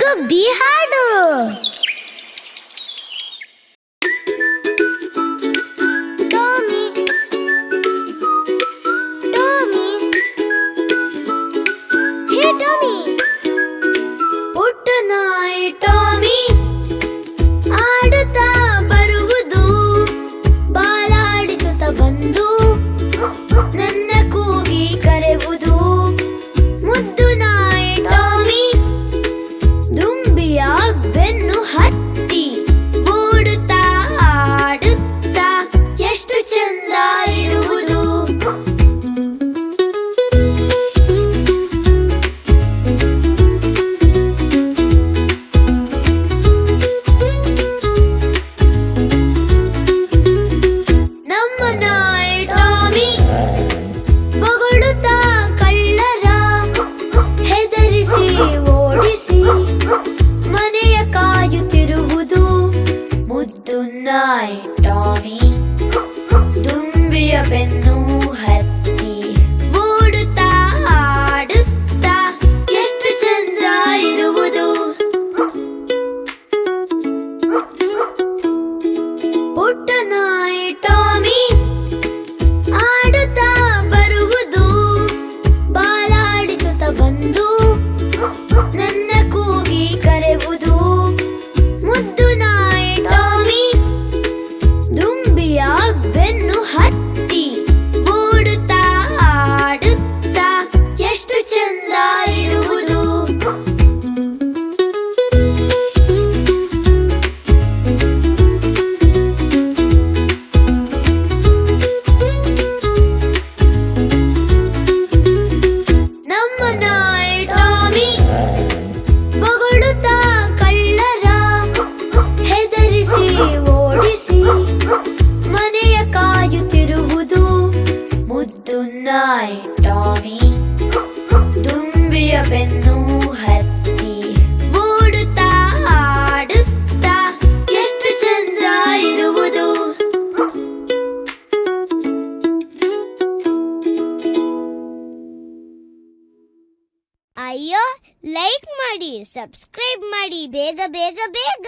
ಗುಬ್ಬಿ ಹಾಡು. Tommy Tommy ಹೇ Tommy, ಪುಟ್ಟ ನಾಯಿ ಟಾಮಿ ಆಡುತ್ತಾ ಬರುವುದು, ಬಾಲಾಡಿಸುತ್ತಾ ಬಂದು ನನ್ನ ಕೂಗಿ ಕರೆವುದು. ಮುದ್ದು ನಾಯಿ ಟಾಮಿ ದುಂಬಿಯ ಬೆನ್ನು ಹತ್ತಿ ಓಡುತ್ತಾ ಆಡುತ್ತಾ ಎಷ್ಟು ಚಂದ ಇರುವುದು. ನಮ್ಮ ನಾಯಿ ಟಾಮಿ ಬೊಗಳುತ್ತಾ ಕಳ್ಳರ ಹೆದರಿಸಿ ಓಡಿಸಿ ಮನೆಯ ಕಾಯುತ್ತಿರುವುದು. ಮುದ್ದು ನಾಯಿ ಟಾಮಿ ದುಂಬಿಯ ಬೆನ್ನು ಹತ್ತಿ ಓಡುತ್ತಾ ಆಡುತ್ತಾ ಎಷ್ಟು ಚಂದ ಇರುವುದು. ಪುಟ್ಟ ನಾಯಿ ಟಾಮಿ ಆಡುತ್ತಾ ಬರುವುದು, ಬಾಲಾಡಿಸುತ್ತಾ ಬಂದು ನನ್ನ ಕೂಗಿ ಕರೆವುದು. ಮುದ್ದು ನಾಯಿ ಟಾಮಿ ದುಂಬಿಯ ಬೆನ್ನು ಹತ್ತಿ ಓಡುತ್ತಾ ಆಡುತ್ತಾ ಎಷ್ಟು ಚಂದ ಇರುವುದು. ನಮ್ಮ ನಾಯಿ ಟಾಮಿ ಬೊಗಳುತ್ತಾ ಕಳ್ಳರ ಹೆದರಿಸಿ ಓಡಿಸಿ ಮನೆಯ ಕಾಯುತ್ತಿರುವುದು. ಮುದ್ದು ನಾಯಿ ಟಾಮಿ ದುಂಬಿಯ ಬೆನ್ನು ಹತ್ತಿ ಓಡುತ್ತಾ ಆಡುತ್ತಾ ಎಷ್ಟು ಚಂದ ಇರುವುದು. ಅಯ್ಯೋ, ಲೈಕ್ ಮಾಡಿ, ಸಬ್ಸ್ಕ್ರೈಬ್ ಮಾಡಿ, ಬೇಗ ಬೇಗ ಬೇಗ.